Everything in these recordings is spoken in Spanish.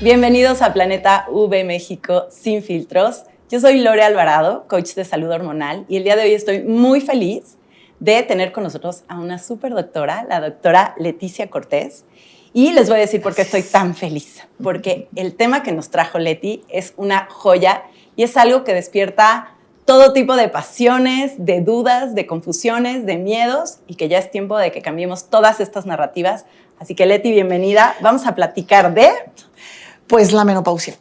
Bienvenidos a Planeta V México Sin Filtros. Yo soy Lore Alvarado, coach de salud hormonal, y el día de hoy estoy muy feliz de tener con nosotros a una superdoctora, la doctora Leticia Cortés. Y les voy a decir por qué estoy tan feliz. Porque el tema que nos trajo Leti es una joya y es algo que despierta todo tipo de pasiones, de dudas, de confusiones, de miedos, y que ya es tiempo de que cambiemos todas estas narrativas. Así que Leti, bienvenida. Vamos a platicar de... Pues la menopausia.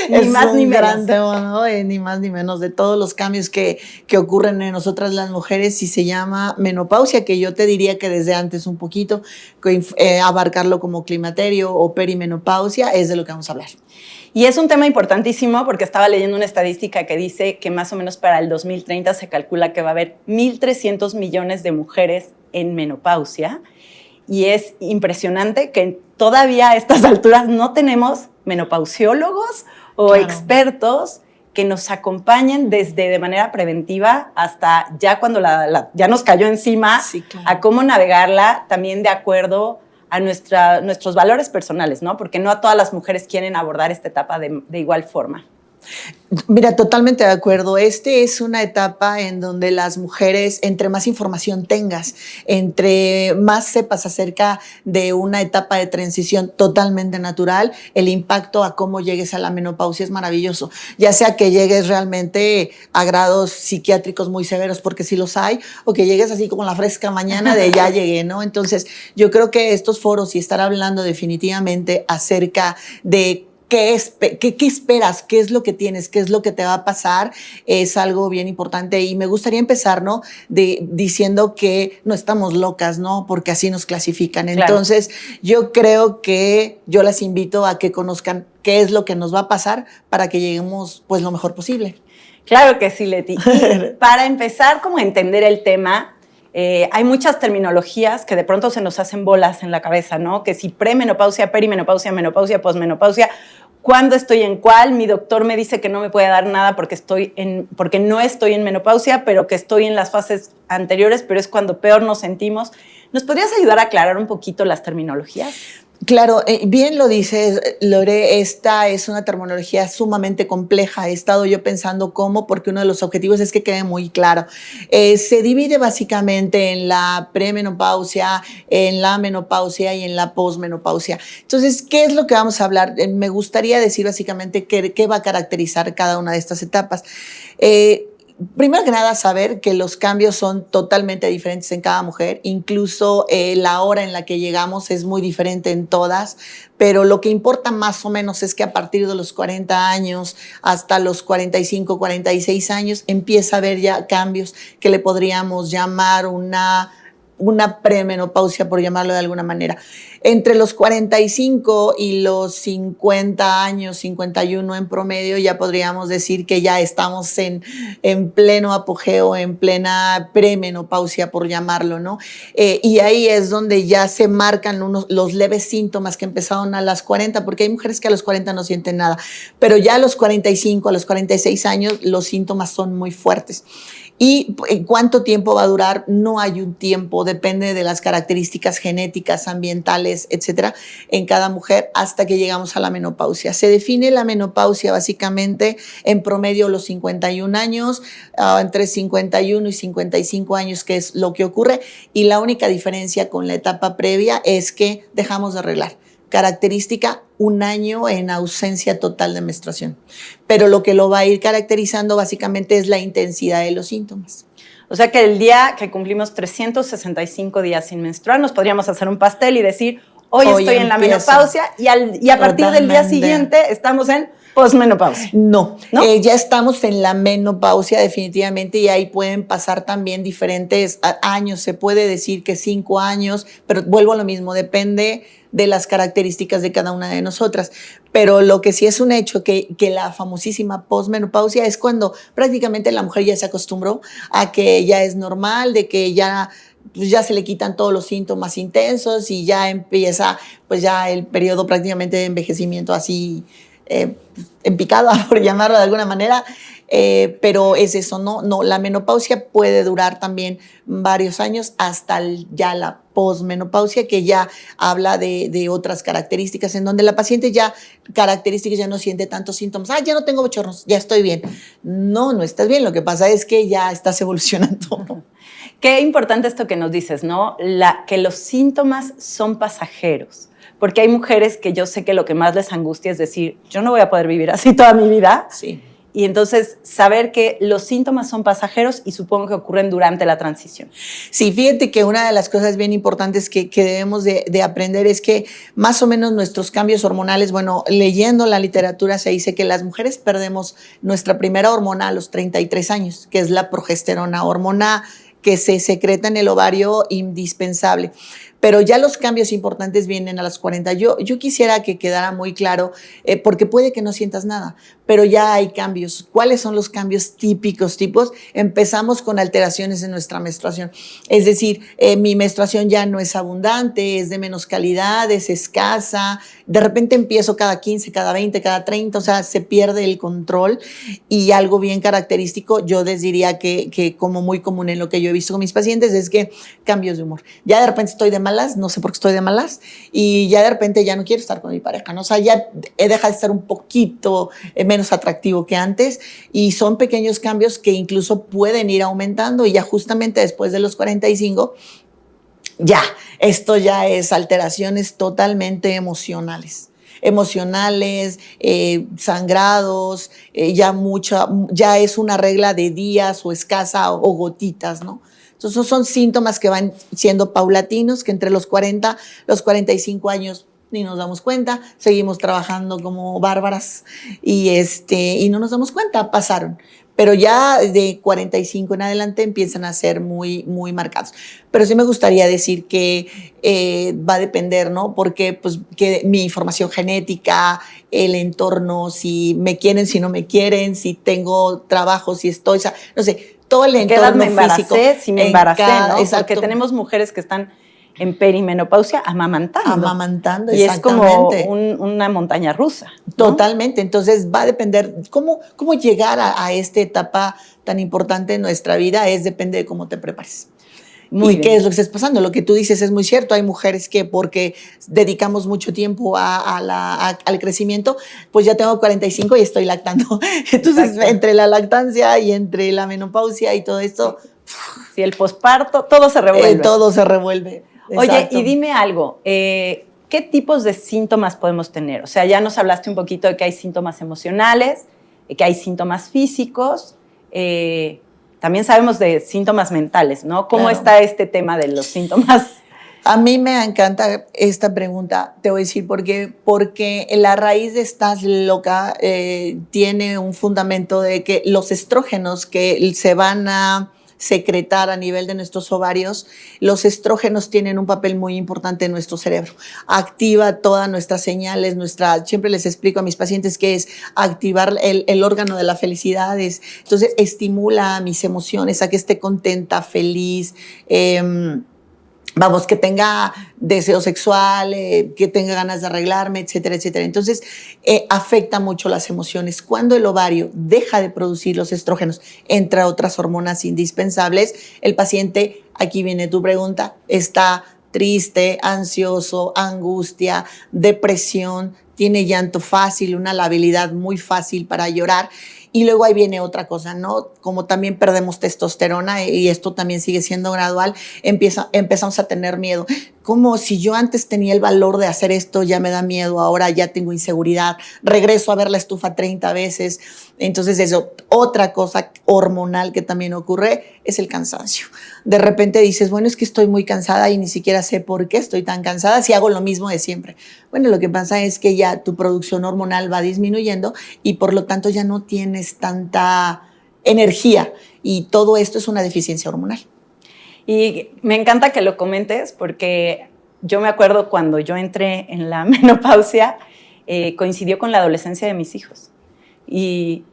Ni más ni menos. Gran tema, ¿no? Ni más ni menos de todos los cambios que ocurren en nosotras las mujeres, y se llama menopausia, que yo te diría que desde antes un poquito, abarcarlo como climaterio o perimenopausia, es de lo que vamos a hablar. Y es un tema importantísimo porque estaba leyendo una estadística que dice que más o menos para el 2030 se calcula que va a haber 1.300 millones de mujeres en menopausia. Y es impresionante que todavía a estas alturas no tenemos menopausiólogos o expertos que nos acompañen desde de manera preventiva hasta ya cuando ya nos cayó encima, a cómo navegarla también de acuerdo a nuestros valores personales, ¿no? Porque no a todas las mujeres quieren abordar esta etapa de igual forma. Mira, totalmente de acuerdo. Es una etapa en donde las mujeres, entre más información tengas, entre más sepas acerca de una etapa de transición totalmente natural, el impacto a cómo llegues a la menopausia es maravilloso. Ya sea que llegues realmente a grados psiquiátricos muy severos, porque sí los hay, o que llegues así como la fresca mañana de ya llegué, ¿no? Entonces, yo creo que estos foros y estar hablando definitivamente acerca de ¿qué esperas? ¿Qué es lo que tienes? ¿Qué es lo que te va a pasar? Es algo bien importante, y me gustaría empezar, ¿no? Diciendo que no estamos locas, ¿no? Porque así nos clasifican. Claro. Entonces, yo creo que yo las invito a que conozcan qué es lo que nos va a pasar para que lleguemos, pues, lo mejor posible. Claro que sí, Leti. Y para empezar, como a entender el tema, hay muchas terminologías que de pronto se nos hacen bolas en la cabeza, ¿no? Que si premenopausia, perimenopausia, menopausia, posmenopausia, ¿cuándo estoy en cuál? Mi doctor me dice que no me puede dar nada porque no estoy en menopausia, pero que estoy en las fases anteriores, pero es cuando peor nos sentimos. ¿Nos podrías ayudar a aclarar un poquito las terminologías? Claro, bien lo dices, Lore, esta es una terminología sumamente compleja. He estado yo pensando cómo, porque uno de los objetivos es que quede muy claro. Se divide básicamente en la premenopausia, en la menopausia y en la posmenopausia. Entonces, ¿qué es lo que vamos a hablar? Me gustaría decir básicamente qué va a caracterizar cada una de estas etapas. Primero que nada, saber que los cambios son totalmente diferentes en cada mujer, incluso la hora en la que llegamos es muy diferente en todas, pero lo que importa más o menos es que a partir de los 40 años hasta los 45, 46 años empieza a haber ya cambios que le podríamos llamar una premenopausia, por llamarlo de alguna manera. Entre los 45 y los 50 años, 51 en promedio, ya podríamos decir que ya estamos en pleno apogeo, en plena premenopausia, por llamarlo, ¿no? Y ahí es donde ya se marcan los leves síntomas que empezaron a las 40, porque hay mujeres que a los 40 no sienten nada, pero ya a los 45, a los 46 años, los síntomas son muy fuertes. ¿Y cuánto tiempo va a durar? No hay un tiempo, depende de las características genéticas, ambientales, etcétera, en cada mujer hasta que llegamos a la menopausia. Se define la menopausia básicamente en promedio los 51 años, entre 51 y 55 años, que es lo que ocurre, y la única diferencia con la etapa previa es que dejamos de arreglar. Característica, un año en ausencia total de menstruación. Pero lo que lo va a ir caracterizando básicamente es la intensidad de los síntomas. O sea que el día que cumplimos 365 días sin menstruar, nos podríamos hacer un pastel y decir, hoy estoy en la menopausia, y a partir del día siguiente estamos en posmenopausia. No. Ya estamos en la menopausia definitivamente, y ahí pueden pasar también diferentes años. Se puede decir que 5 años, pero vuelvo a lo mismo, depende de las características de cada una de nosotras. Pero lo que sí es un hecho, que la famosísima posmenopausia es cuando prácticamente la mujer ya se acostumbró a que ya es normal, de que ya se le quitan todos los síntomas intensos y ya empieza pues ya el periodo prácticamente de envejecimiento así en picada, por llamarlo de alguna manera. Pero es eso, ¿no? La menopausia puede durar también varios años hasta ya la posmenopausia, que ya habla de otras características, en donde la paciente ya no siente tantos síntomas. Ya no tengo bochornos, ya estoy bien. No estás bien, lo que pasa es que ya estás evolucionando. Qué importante esto que nos dices, ¿no? Que los síntomas son pasajeros. Porque hay mujeres que yo sé que lo que más les angustia es decir, yo no voy a poder vivir así toda mi vida. Sí. Y entonces saber que los síntomas son pasajeros y supongo que ocurren durante la transición. Sí, fíjate que una de las cosas bien importantes que debemos de aprender es que más o menos nuestros cambios hormonales, bueno, leyendo la literatura se dice que las mujeres perdemos nuestra primera hormona a los 33 años, que es la progesterona, hormona que se secreta en el ovario, indispensable. Pero ya los cambios importantes vienen a los 40. Yo quisiera que quedara muy claro, porque puede que no sientas nada, pero ya hay cambios. ¿Cuáles son los cambios típicos? Empezamos con alteraciones en nuestra menstruación. Es decir, mi menstruación ya no es abundante, es de menos calidad, es escasa. De repente empiezo cada 15, cada 20, cada 30, o sea, se pierde el control. Y algo bien característico, yo les diría que como muy común en lo que yo he visto con mis pacientes, es que cambios de humor. Ya de repente estoy de malas, no sé por qué estoy de malas, y ya de repente ya no quiero estar con mi pareja, ¿no? O sea, ya he dejado de estar un poquito menos atractivo que antes, y son pequeños cambios que incluso pueden ir aumentando, y ya justamente después de los 45, esto ya es alteraciones totalmente emocionales, sangrados, ya es una regla de días o escasa o gotitas, ¿no? Entonces son síntomas que van siendo paulatinos, que entre los 40, los 45 años ni nos damos cuenta, seguimos trabajando como bárbaras y no nos damos cuenta, pasaron. Pero ya de 45 en adelante empiezan a ser muy, muy marcados. Pero sí me gustaría decir que va a depender, ¿no? Porque pues, que mi información genética, el entorno, si me quieren, si no me quieren, si tengo trabajo, si estoy, o sea, no sé, todo el entorno ¿Qué edad me embaracé? Físico. Si me embaracé, ¿no? Exacto. Porque tenemos mujeres que están en perimenopausia amamantando. Amamantando, y exactamente. Es como una montaña rusa, ¿no? Totalmente. Entonces va a depender cómo llegar a esta etapa tan importante en nuestra vida, depende de cómo te prepares. Muy bien. ¿Qué es lo que estás pasando? Lo que tú dices es muy cierto. Hay mujeres que porque dedicamos mucho tiempo al crecimiento, pues ya tengo 45 y estoy lactando. Entonces, exacto, entre la lactancia y entre la menopausia y todo esto. Sí, el posparto, todo se revuelve. Todo se revuelve. Exacto. Oye, y dime algo, ¿qué tipos de síntomas podemos tener? O sea, ya nos hablaste un poquito de que hay síntomas emocionales, que hay síntomas físicos, también sabemos de síntomas mentales, ¿no? ¿Cómo está este tema de los síntomas? A mí me encanta esta pregunta, te voy a decir por qué. Porque la raíz de estás loca tiene un fundamento de que los estrógenos que se van a secretar a nivel de nuestros ovarios, los estrógenos tienen un papel muy importante en nuestro cerebro. Activa todas nuestras señales, siempre les explico a mis pacientes que es activar el órgano de la felicidad, entonces estimula mis emociones a que esté contenta, feliz, que tenga deseo sexual, que tenga ganas de arreglarme, etcétera, etcétera. Entonces, afecta mucho las emociones. Cuando el ovario deja de producir los estrógenos, entre otras hormonas indispensables, el paciente, aquí viene tu pregunta, está triste, ansioso, angustia, depresión, tiene llanto fácil, una labilidad muy fácil para llorar. Y luego ahí viene otra cosa, ¿no? Como también perdemos testosterona y esto también sigue siendo gradual, empezamos a tener miedo. Como si yo antes tenía el valor de hacer esto, ya me da miedo, ahora ya tengo inseguridad, regreso a ver la estufa 30 veces. Entonces eso, otra cosa hormonal que también ocurre es el cansancio. De repente dices, bueno, es que estoy muy cansada y ni siquiera sé por qué estoy tan cansada si hago lo mismo de siempre. Bueno, lo que pasa es que ya tu producción hormonal va disminuyendo y por lo tanto ya no tienes tanta energía y todo esto es una deficiencia hormonal. Y me encanta que lo comentes porque yo me acuerdo cuando yo entré en la menopausia, coincidió con la adolescencia de mis hijos. Y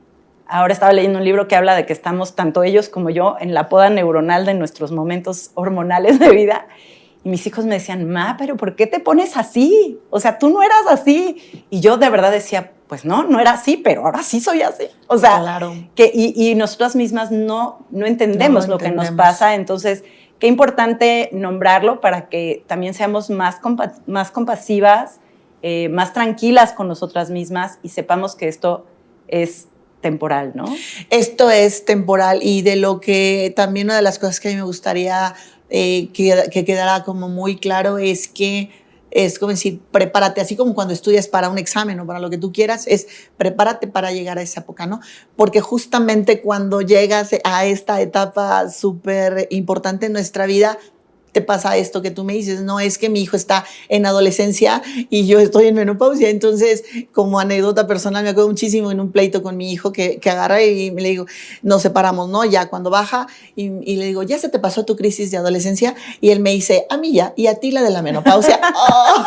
ahora estaba leyendo un libro que habla de que estamos, tanto ellos como yo, en la poda neuronal de nuestros momentos hormonales de vida. Y mis hijos me decían, ma, ¿pero por qué te pones así? O sea, tú no eras así. Y yo de verdad decía, pues no era así, pero ahora sí soy así. O sea, claro. y nosotras mismas no entendemos lo que nos pasa. Entonces, qué importante nombrarlo para que también seamos más compasivas, más tranquilas con nosotras mismas y sepamos que esto es temporal, ¿no? Esto es temporal y de lo que también una de las cosas que a mí me gustaría que quedara como muy claro es que es como decir, prepárate, así como cuando estudias para un examen o para lo que tú quieras, es prepárate para llegar a esa época, ¿no? Porque justamente cuando llegas a esta etapa súper importante en nuestra vida, te pasa esto que tú me dices, no es que mi hijo está en adolescencia y yo estoy en menopausia. Entonces, como anécdota personal, me acuerdo muchísimo en un pleito con mi hijo que agarra y le digo, nos separamos, ¿no? Ya cuando baja y le digo, ¿ya se te pasó tu crisis de adolescencia? Y él me dice, a mí ya, y a ti la de la menopausia. Oh,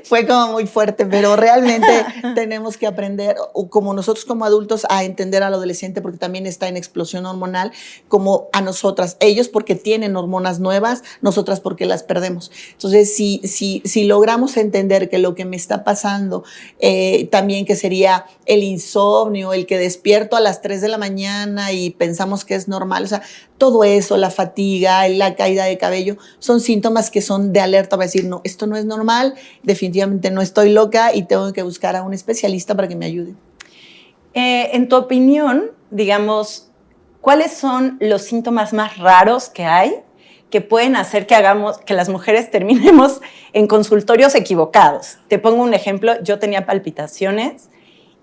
fue como muy fuerte, pero realmente tenemos que aprender, como nosotros como adultos, a entender al adolescente porque también está en explosión hormonal, como a nosotras, ellos porque tienen hormonas nuevas, nosotras porque las perdemos. Entonces, si logramos entender que lo que me está pasando, también que sería el insomnio, el que despierto a las 3 de la mañana y pensamos que es normal, o sea, todo eso, la fatiga, la caída de cabello, son síntomas que son de alerta para decir, no, esto no es normal, definitivamente no estoy loca y tengo que buscar a un especialista para que me ayude. En tu opinión, digamos, ¿cuáles son los síntomas más raros que hay que pueden hacer que las mujeres terminemos en consultorios equivocados? Te pongo un ejemplo, yo tenía palpitaciones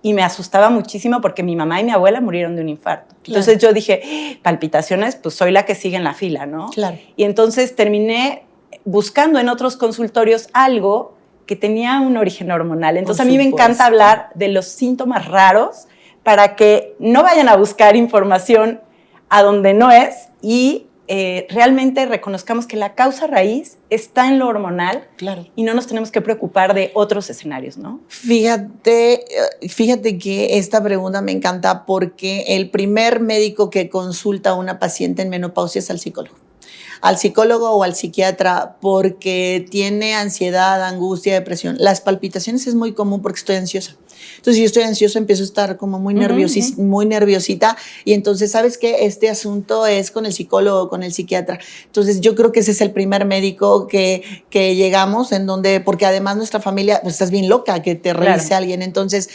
y me asustaba muchísimo porque mi mamá y mi abuela murieron de un infarto. Claro. Entonces yo dije, palpitaciones, pues soy la que sigue en la fila, ¿no? Claro. Y entonces terminé buscando en otros consultorios algo que tenía un origen hormonal. Entonces a mí me encanta hablar de los síntomas raros para que no vayan a buscar información a donde no es y realmente reconozcamos que la causa raíz está en lo hormonal. Claro. Y no nos tenemos que preocupar de otros escenarios, ¿no? Fíjate que esta pregunta me encanta porque el primer médico que consulta a una paciente en menopausia es al psicólogo o al psiquiatra porque tiene ansiedad, angustia, depresión. Las palpitaciones es muy común porque estoy ansiosa. Entonces, si yo estoy ansiosa, empiezo a estar como muy nerviosita y entonces, ¿sabes qué? Este asunto es con el psicólogo, con el psiquiatra. Entonces, yo creo que ese es el primer médico que llegamos en donde, porque además nuestra familia, pues estás bien loca que te revise alguien. Entonces,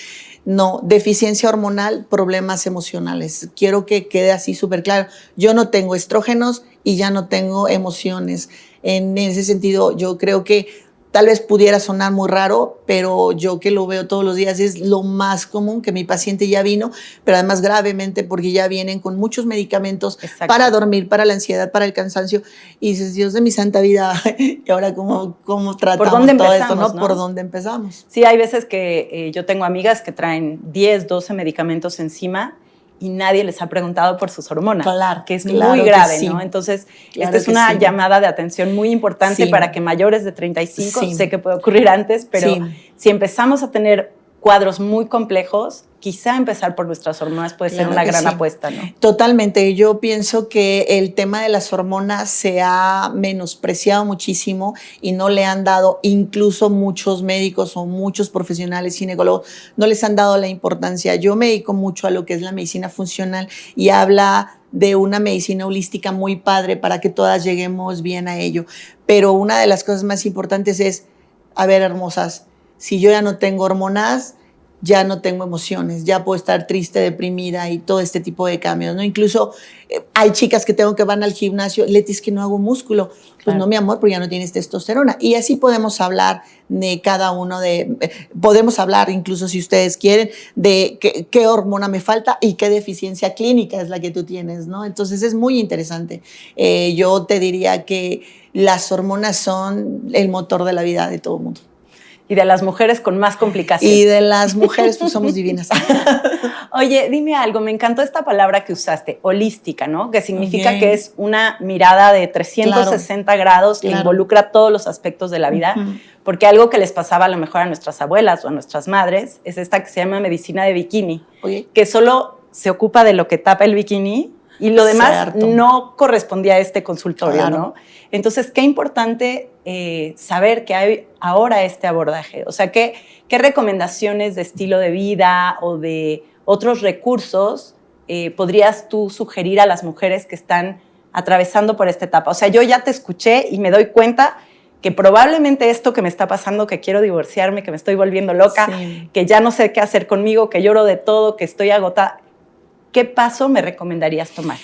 no, deficiencia hormonal, problemas emocionales. Quiero que quede así súper claro. Yo no tengo estrógenos y ya no tengo emociones. En ese sentido, yo creo que tal vez pudiera sonar muy raro, pero yo que lo veo todos los días es lo más común que mi paciente ya vino, pero además gravemente porque ya vienen con muchos medicamentos para dormir, para la ansiedad, para el cansancio. Y dices, Dios de mi santa vida, ¿y ahora cómo tratamos todo esto? ¿No? ¿Por dónde empezamos? Sí, hay veces que yo tengo amigas que traen 10, 12 medicamentos encima y nadie les ha preguntado por sus hormonas, claro, que es muy grave, sí. ¿no? Entonces, esta es una llamada de atención muy importante para que mayores de 35, sé que puede ocurrir antes, pero si empezamos a tener cuadros muy complejos, quizá empezar por nuestras hormonas puede ser una gran apuesta, ¿no? Totalmente. Yo pienso que el tema de las hormonas se ha menospreciado muchísimo y no le han dado, incluso muchos médicos o muchos profesionales ginecólogos, no les han dado la importancia. Yo me dedico mucho a lo que es la medicina funcional y habla de una medicina holística muy padre para que todas lleguemos bien a ello. Pero una de las cosas más importantes es, a ver, hermosas, si yo ya no tengo hormonas, ya no tengo emociones, ya puedo estar triste, deprimida y todo este tipo de cambios, ¿no? Incluso hay chicas que van al gimnasio, Leti, es que no hago músculo. Pues no, mi amor, porque ya no tienes testosterona. Y así podemos hablar de cada uno podemos hablar incluso si ustedes quieren de qué hormona me falta y qué deficiencia clínica es la que tú tienes, ¿no? Entonces es muy interesante. Yo te diría que las hormonas son el motor de la vida de todo el mundo. Y de las mujeres con más complicaciones. Y de las mujeres, pues somos divinas. Oye, dime algo, me encantó esta palabra que usaste, holística, ¿no? Que significa que es una mirada de 360 grados que involucra todos los aspectos de la vida, porque algo que les pasaba a lo mejor a nuestras abuelas o a nuestras madres es esta que se llama medicina de bikini, que solo se ocupa de lo que tapa el bikini y lo demás no correspondía a este consultorio, ¿no? Entonces, qué importante saber que hay ahora este abordaje. O sea, ¿qué recomendaciones de estilo de vida o de otros recursos podrías tú sugerir a las mujeres que están atravesando por esta etapa. O sea, yo ya te escuché y me doy cuenta que probablemente esto que me está pasando, que quiero divorciarme, que me estoy volviendo loca, sí, que ya no sé qué hacer conmigo, que lloro de todo, que estoy agotada, ¿qué paso me recomendarías tomar?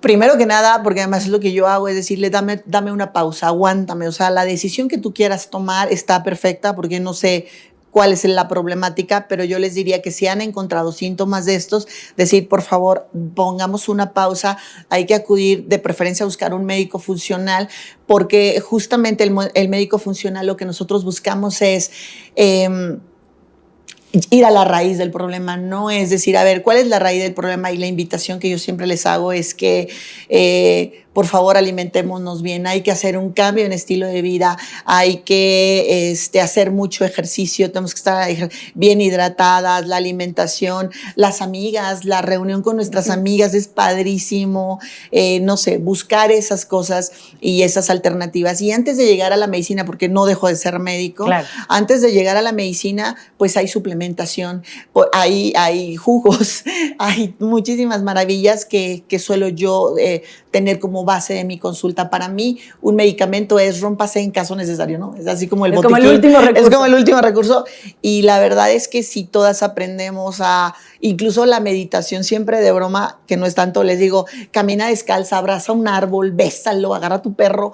Primero que nada, porque además es lo que yo hago, es decirle, dame una pausa, aguántame. O sea, la decisión que tú quieras tomar está perfecta, porque no sé cuál es la problemática, pero yo les diría que si han encontrado síntomas de estos, decir, por favor, pongamos una pausa, hay que acudir de preferencia a buscar un médico funcional, porque justamente el médico funcional lo que nosotros buscamos es ir a la raíz del problema, no es decir, a ver, ¿cuál es la raíz del problema? Y la invitación que yo siempre les hago es que, por favor, alimentémonos bien, hay que hacer un cambio en estilo de vida, hay que hacer mucho ejercicio, tenemos que estar bien hidratadas, la alimentación, las amigas, la reunión con nuestras amigas es padrísimo, no sé, buscar esas cosas y esas alternativas. Y antes de llegar a la medicina, porque no dejo de ser médico, claro, antes de llegar a la medicina, pues hay suplementación, hay jugos, hay muchísimas maravillas que suelo yo tener como base de mi consulta. Para mí, un medicamento es rómpase en caso necesario, ¿no? Es así como el botiquín. Como el último recurso. Es como el último recurso. Y la verdad es que si todas aprendemos a, incluso la meditación siempre de broma, que no es tanto, les digo, camina descalza, abraza un árbol, bésalo, agarra a tu perro,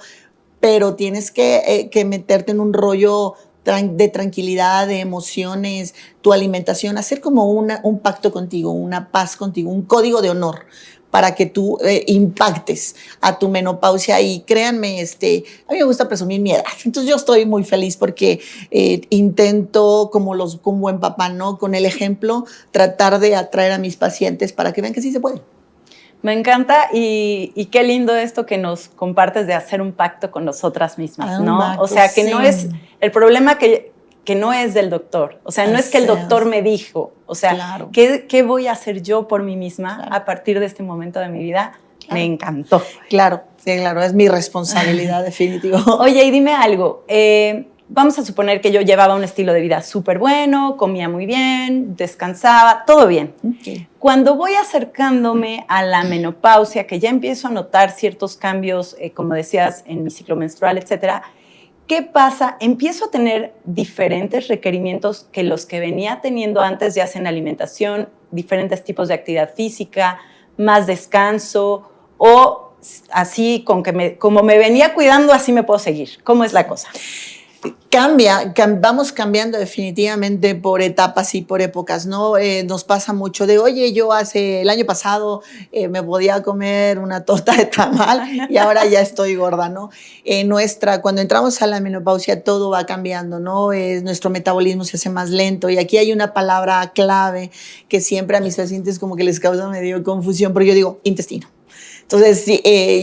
pero tienes que meterte en un rollo de tranquilidad, de emociones, tu alimentación, hacer como un pacto contigo, una paz contigo, un código de honor para que tú impactes a tu menopausia. Y créanme, a mí me gusta presumir mi edad, entonces yo estoy muy feliz porque intento, como buen papá, ¿no? Con el ejemplo, tratar de atraer a mis pacientes para que vean que sí se puede. Me encanta y qué lindo esto que nos compartes de hacer un pacto con nosotras mismas, ¿no? Pacto, o sea, que sí, no es el problema que no es del doctor. O sea, no es que el doctor me dijo. O sea, claro, ¿qué voy a hacer yo por mí misma a partir de este momento de mi vida? Claro. Me encantó. Claro, sí, claro, es mi responsabilidad definitivo. Oye, y dime algo. Vamos a suponer que yo llevaba un estilo de vida súper bueno, comía muy bien, descansaba, todo bien. Okay. Cuando voy acercándome a la menopausia, que ya empiezo a notar ciertos cambios, como decías, en mi ciclo menstrual, etcétera, ¿qué pasa? Empiezo a tener diferentes requerimientos que los que venía teniendo antes, ya sea en alimentación, diferentes tipos de actividad física, más descanso, o así, como me venía cuidando, así me puedo seguir. ¿Cómo es la cosa? Vamos cambiando definitivamente por etapas y por épocas, ¿no? Nos pasa mucho de, oye, yo el año pasado me podía comer una torta de tamal y ahora ya estoy gorda, ¿no? Cuando entramos a la menopausia todo va cambiando, ¿no? Nuestro metabolismo se hace más lento y aquí hay una palabra clave que siempre a mis pacientes como que les causa medio confusión, porque yo digo, intestino. Entonces,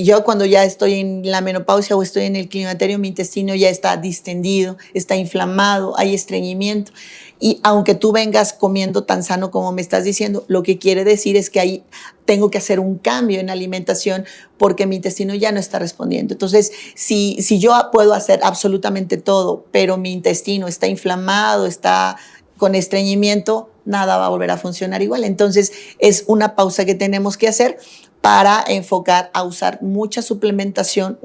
yo cuando ya estoy en la menopausia o estoy en el climaterio, mi intestino ya está distendido, está inflamado, hay estreñimiento. Y aunque tú vengas comiendo tan sano como me estás diciendo, lo que quiere decir es que ahí tengo que hacer un cambio en la alimentación porque mi intestino ya no está respondiendo. Entonces, si yo puedo hacer absolutamente todo, pero mi intestino está inflamado, está con estreñimiento, nada va a volver a funcionar igual. Entonces, es una pausa que tenemos que hacer para enfocar a usar mucha suplementación,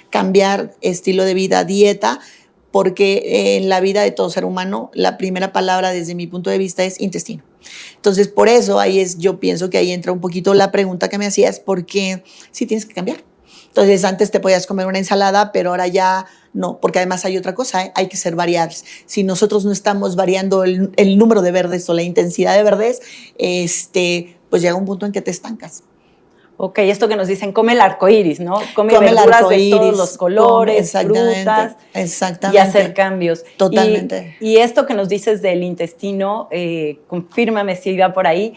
cambiar estilo de vida, dieta, porque en la vida de todo ser humano, la primera palabra desde mi punto de vista es intestino. Entonces, por eso yo pienso que ahí entra un poquito la pregunta que me hacías, porque sí tienes que cambiar. Entonces, antes te podías comer una ensalada, pero ahora ya no, porque además hay otra cosa, hay que ser variables. Si nosotros no estamos variando el número de verdes o la intensidad de verdes, pues llega un punto en que te estancas. Ok, esto que nos dicen, come el arco iris, ¿no? Come verduras de todos los colores, frutas. Exactamente. Y hacer cambios. Totalmente. Y esto que nos dices del intestino, confírmame si iba por ahí.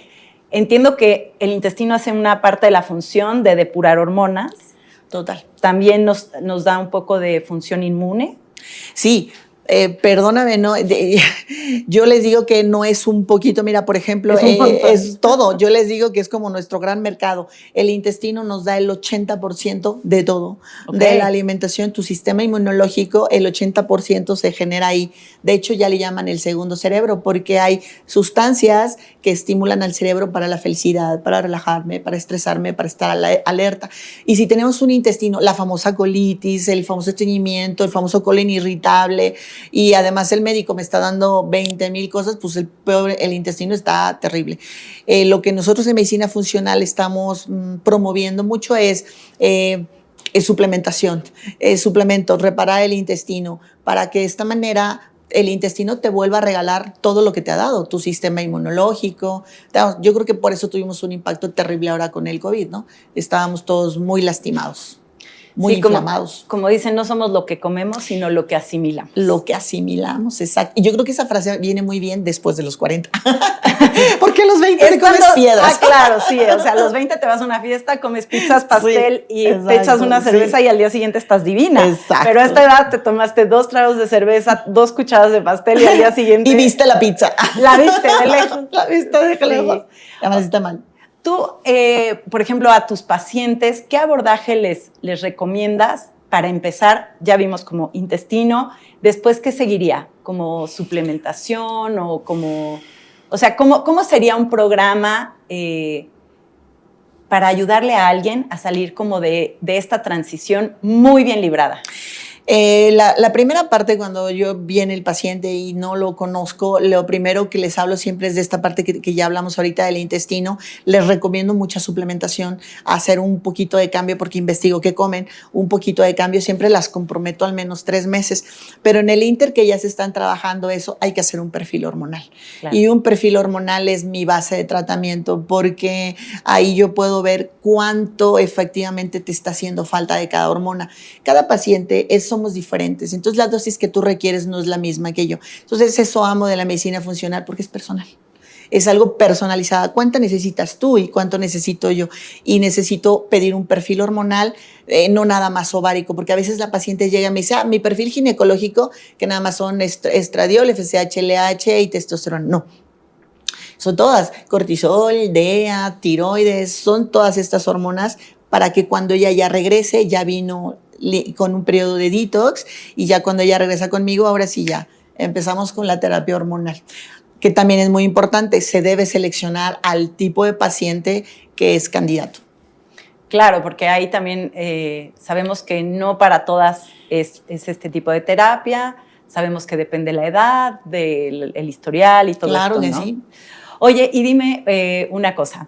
Entiendo que el intestino hace una parte de la función de depurar hormonas. Total. También nos da un poco de función inmune. Sí. Perdóname, no, yo les digo que no es un poquito, mira, por ejemplo, es todo. Yo les digo que es como nuestro gran mercado. El intestino nos da el 80% de todo, de la alimentación. Tu sistema inmunológico, el 80% se genera ahí. De hecho, ya le llaman el segundo cerebro, porque hay sustancias que estimulan al cerebro para la felicidad, para relajarme, para estresarme, para estar alerta. Y si tenemos un intestino, la famosa colitis, el famoso estreñimiento, el famoso colon irritable, y además el médico me está dando 20,000 cosas, pues el intestino está terrible. Lo que nosotros en medicina funcional estamos promoviendo mucho es suplementación, suplementos, reparar el intestino, para que de esta manera el intestino te vuelva a regalar todo lo que te ha dado, tu sistema inmunológico. Yo creo que por eso tuvimos un impacto terrible ahora con el COVID, ¿no? Estábamos todos muy lastimados, muy inflamados. Como dicen, no somos lo que comemos, sino lo que asimilamos. Lo que asimilamos, exacto. Y yo creo que esa frase viene muy bien después de los 40. Porque a los 20 te comes piedras. Claro, sí. O sea, a los 20 te vas a una fiesta, comes pizzas, pastel y te echas una cerveza y al día siguiente estás divina. Exacto. Pero a esta edad te tomaste 2 tragos de cerveza, 2 cucharadas de pastel y al día siguiente... Y viste la pizza. La viste de lejos. La viste de lejos. La amaneciste mal. Tú, por ejemplo, a tus pacientes, ¿qué abordaje les recomiendas para empezar? Ya vimos como intestino. Después, ¿qué seguiría? ¿Como suplementación o como...? O sea, ¿cómo sería un programa para ayudarle a alguien a salir como de esta transición muy bien librada? La primera parte, cuando yo viene el paciente y no lo conozco, lo primero que les hablo siempre es de esta parte que ya hablamos ahorita del intestino. Les recomiendo mucha suplementación, hacer un poquito de cambio porque investigo qué comen, un poquito de cambio, siempre las comprometo al menos 3 meses, pero en el inter que ya se están trabajando eso, hay que hacer un perfil hormonal. Claro. Y un perfil hormonal es mi base de tratamiento porque ahí yo puedo ver cuánto efectivamente te está haciendo falta de cada hormona. Cada paciente somos diferentes, entonces la dosis que tú requieres no es la misma que yo. Entonces eso amo de la medicina funcional porque es personal. Es algo personalizado. ¿Cuánto necesitas tú y cuánto necesito yo? Y necesito pedir un perfil hormonal, no nada más ovárico, porque a veces la paciente llega y me dice, mi perfil ginecológico, que nada más son estradiol, FSH, LH y testosterona. No. Son todas, cortisol, DEA, tiroides, son todas estas hormonas para que cuando ella ya regrese, ya vino con un periodo de detox y ya cuando ella regresa conmigo, ahora sí ya empezamos con la terapia hormonal, que también es muy importante. Se debe seleccionar al tipo de paciente que es candidato. Claro, porque ahí también sabemos que no para todas es este tipo de terapia, sabemos que depende de la edad, del historial y todo claro esto, que ¿no? Sí. Oye, y dime una cosa.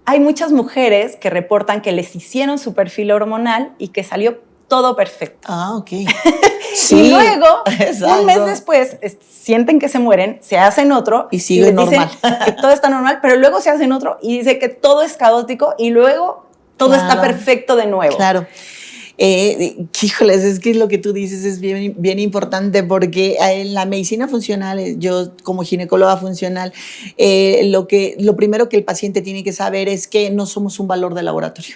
Hay muchas mujeres que reportan que les hicieron su perfil hormonal y que salió todo perfecto. Ah, ok. Sí, y luego, exacto, un mes después, sienten que se mueren, se hacen otro y sigue normal. Dicen que todo está normal, pero luego se hacen otro y dice que todo es caótico y luego todo está perfecto de nuevo. Claro. Híjoles, es que lo que tú dices es bien, bien importante porque en la medicina funcional, yo como ginecóloga funcional, lo primero que el paciente tiene que saber es que no somos un valor de laboratorio.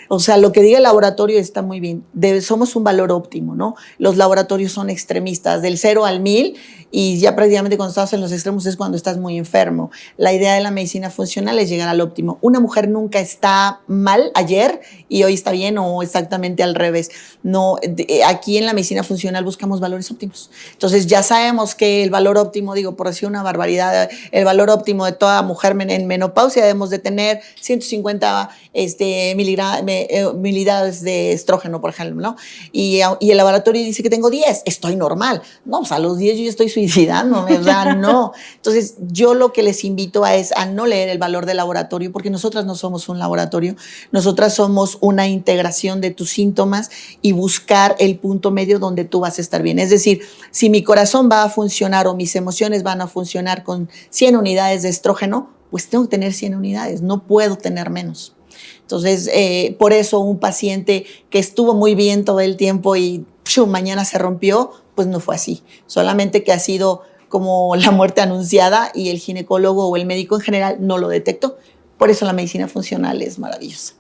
O sea, lo que diga el laboratorio está muy bien. Somos un valor óptimo, ¿no? Los laboratorios son extremistas, del 0 al 1000, y ya prácticamente cuando estás en los extremos es cuando estás muy enfermo. La idea de la medicina funcional es llegar al óptimo. Una mujer nunca está mal ayer y hoy está bien, o exactamente al revés. No, aquí en la medicina funcional buscamos valores óptimos. Entonces ya sabemos que el valor óptimo, digo, por decir una barbaridad, el valor óptimo de toda mujer en menopausia debemos de tener 150 miligramos de estrógeno, por ejemplo, ¿no? Y el laboratorio dice que tengo 10, estoy normal. No, pues a los 10 yo ya estoy suicidándome, o sea, no. Entonces, yo lo que les invito es a no leer el valor del laboratorio, porque nosotras no somos un laboratorio, nosotras somos una integración de tus síntomas y buscar el punto medio donde tú vas a estar bien. Es decir, si mi corazón va a funcionar o mis emociones van a funcionar con 100 unidades de estrógeno, pues tengo que tener 100 unidades, no puedo tener menos. Entonces, por eso un paciente que estuvo muy bien todo el tiempo y mañana se rompió, pues no fue así. Solamente que ha sido como la muerte anunciada y el ginecólogo o el médico en general no lo detectó. Por eso la medicina funcional es maravillosa.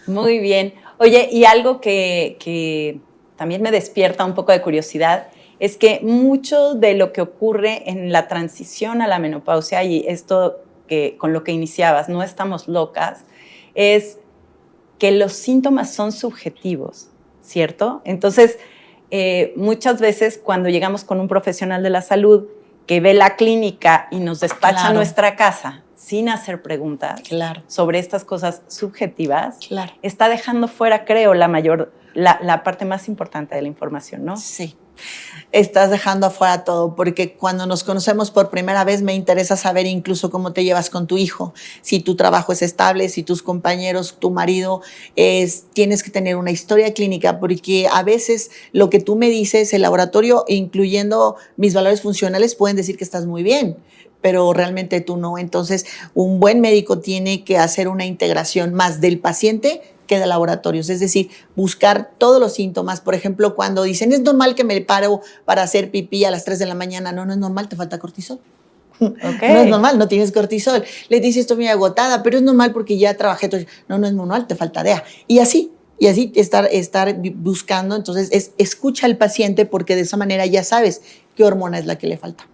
Muy bien. Oye, y algo que también me despierta un poco de curiosidad es que mucho de lo que ocurre en la transición a la menopausia, y esto que con lo que iniciabas, no estamos locas, es que los síntomas son subjetivos, ¿cierto? Entonces, muchas veces cuando llegamos con un profesional de la salud que ve la clínica y nos despacha a nuestra casa sin hacer preguntas sobre estas cosas subjetivas, está dejando fuera, creo, la parte más importante de la información, ¿no? Sí. Estás dejando afuera todo, porque cuando nos conocemos por primera vez me interesa saber incluso cómo te llevas con tu hijo, si tu trabajo es estable, si tus compañeros, tu marido, tienes que tener una historia clínica, porque a veces lo que tú me dices, el laboratorio, incluyendo mis valores funcionales, pueden decir que estás muy bien, pero realmente tú no. Entonces, un buen médico tiene que hacer una integración más del paciente que de laboratorios, es decir, buscar todos los síntomas. Por ejemplo, cuando dicen, es normal que me paro para hacer pipí a las 3 de la mañana. No, no es normal, te falta cortisol. Okay. No es normal, no tienes cortisol. Le dices, estoy muy agotada, pero es normal porque ya trabajé. No, no es normal, te falta DEA. Y así estar buscando. Entonces, escucha al paciente, porque de esa manera ya sabes qué hormona es la que le falta.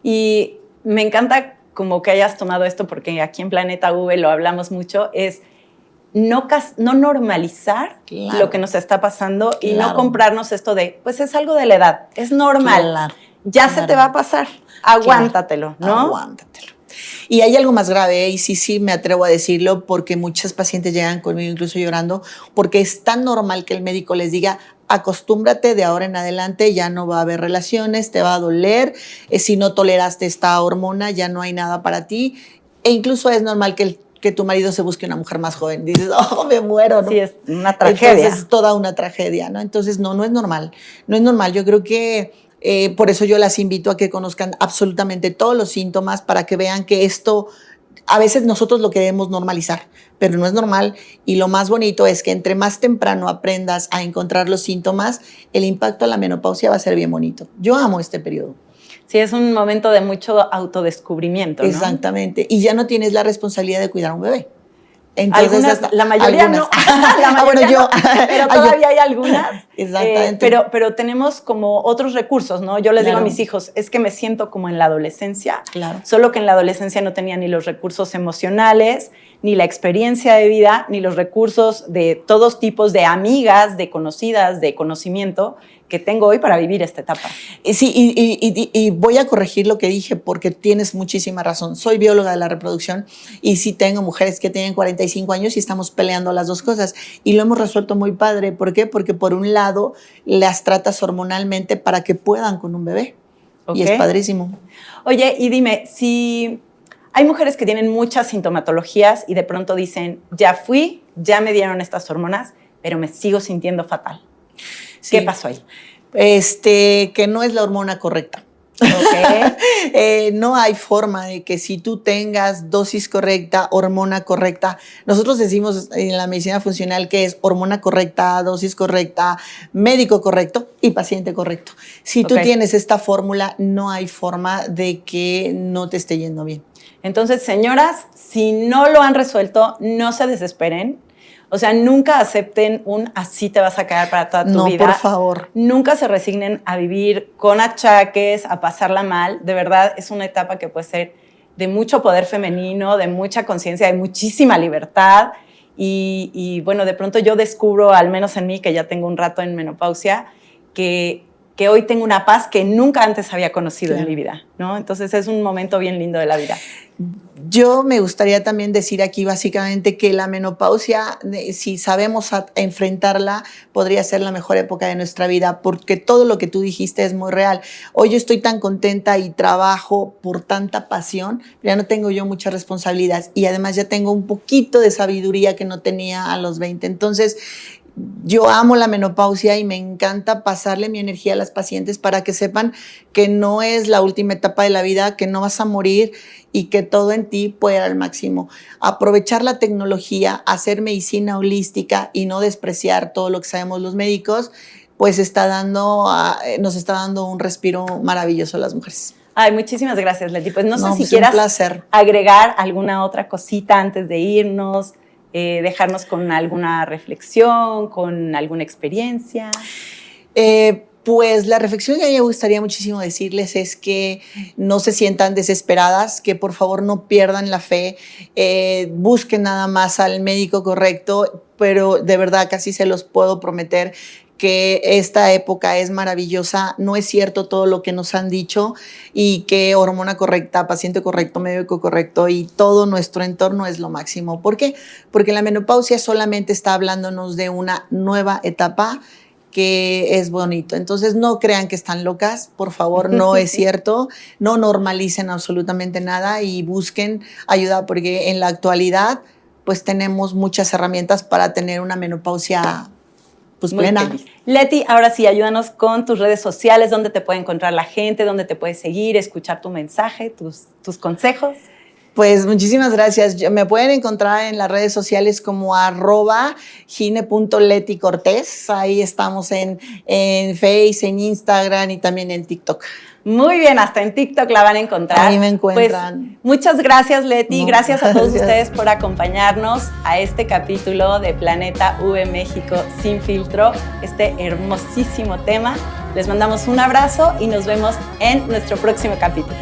Y me encanta como que hayas tomado esto, porque aquí en Planeta V lo hablamos mucho, es no normalizar lo que nos está pasando y no comprarnos esto de, pues es algo de la edad, es normal, ya se te va a pasar, aguántatelo, ¿no? Aguántatelo. Y hay algo más grave, y sí me atrevo a decirlo, porque muchas pacientes llegan conmigo incluso llorando, porque es tan normal que el médico les diga, acostúmbrate, de ahora en adelante ya no va a haber relaciones, te va a doler, si no toleraste esta hormona ya no hay nada para ti, e incluso es normal que tu marido se busque una mujer más joven. Dices, oh, me muero, ¿no? Sí, es una tragedia. Entonces, es toda una tragedia, ¿no? Entonces, no es normal. No es normal. Yo creo que por eso yo las invito a que conozcan absolutamente todos los síntomas, para que vean que esto, a veces nosotros lo queremos normalizar, pero no es normal. Y lo más bonito es que entre más temprano aprendas a encontrar los síntomas, el impacto a la menopausia va a ser bien bonito. Yo amo este periodo. Sí, es un momento de mucho autodescubrimiento, ¿no? Exactamente. Y ya no tienes la responsabilidad de cuidar a un bebé. Entonces, la mayoría no. La mayoría no, pero todavía hay algunas. Exactamente. Pero tenemos como otros recursos, ¿no? Yo les digo a mis hijos, es que me siento como en la adolescencia. Claro. Solo que en la adolescencia no tenía ni los recursos emocionales, ni la experiencia de vida, ni los recursos de todos tipos de amigas, de conocidas, de conocimiento que tengo hoy para vivir esta etapa. Sí, y voy a corregir lo que dije, porque tienes muchísima razón. Soy bióloga de la reproducción y sí tengo mujeres que tienen 45 años y estamos peleando las dos cosas. Y lo hemos resuelto muy padre. ¿Por qué? Porque por un lado las tratas hormonalmente para que puedan con un bebé. Okay. Y es padrísimo. Oye, y dime, si hay mujeres que tienen muchas sintomatologías y de pronto dicen, ya fui, ya me dieron estas hormonas, pero me sigo sintiendo fatal. Sí. ¿Qué pasó ahí? Que no es la hormona correcta. Okay. No hay forma de que si tú tengas dosis correcta, hormona correcta. Nosotros decimos en la medicina funcional que es hormona correcta, dosis correcta, médico correcto y paciente correcto. Si tú tienes esta fórmula, no hay forma de que no te esté yendo bien. Entonces, señoras, si no lo han resuelto, no se desesperen. O sea, nunca acepten así te vas a quedar para toda tu vida. No, por favor. Nunca se resignen a vivir con achaques, a pasarla mal. De verdad, es una etapa que puede ser de mucho poder femenino, de mucha conciencia, de muchísima libertad. Y bueno, de pronto yo descubro, al menos en mí, que ya tengo un rato en menopausia, que hoy tengo una paz que nunca antes había conocido en mi vida, ¿no? Entonces es un momento bien lindo de la vida. Yo me gustaría también decir aquí básicamente que la menopausia, si sabemos enfrentarla, podría ser la mejor época de nuestra vida, porque todo lo que tú dijiste es muy real. Hoy yo estoy tan contenta y trabajo por tanta pasión, ya no tengo yo muchas responsabilidades y además ya tengo un poquito de sabiduría que no tenía a los 20. Entonces, yo amo la menopausia y me encanta pasarle mi energía a las pacientes para que sepan que no es la última etapa de la vida, que no vas a morir y que todo en ti puede ir al máximo. Aprovechar la tecnología, hacer medicina holística y no despreciar todo lo que sabemos los médicos, pues nos está dando un respiro maravilloso a las mujeres. Ay, muchísimas gracias, Leti. Pues no sé si quieras agregar alguna otra cosita antes de irnos. Dejarnos con alguna reflexión, con alguna experiencia. Pues la reflexión que a mí me gustaría muchísimo decirles es que no se sientan desesperadas, que por favor no pierdan la fe, busquen nada más al médico correcto, pero de verdad casi se los puedo prometer que esta época es maravillosa, no es cierto todo lo que nos han dicho y que hormona correcta, paciente correcto, médico correcto y todo nuestro entorno es lo máximo. ¿Por qué? Porque la menopausia solamente está hablándonos de una nueva etapa que es bonito. Entonces no crean que están locas, por favor, no es cierto, no normalicen absolutamente nada y busquen ayuda porque en la actualidad pues tenemos muchas herramientas para tener una menopausia pues muy plena. feliz. Leti, ahora sí, ayúdanos con tus redes sociales, dónde te puede encontrar la gente, dónde te puede seguir, escuchar tu mensaje, tus consejos. Pues muchísimas gracias. Me pueden encontrar en las redes sociales como @gine.leticortés. Ahí estamos en Face, en Instagram y también en TikTok. Muy bien, hasta en TikTok la van a encontrar. Ahí me encuentran. Pues, muchas gracias, Leti. No, gracias a todos gracias. ustedes por acompañarnos a este capítulo de Planeta V México Sin Filtro, este hermosísimo tema. Les mandamos un abrazo y nos vemos en nuestro próximo capítulo.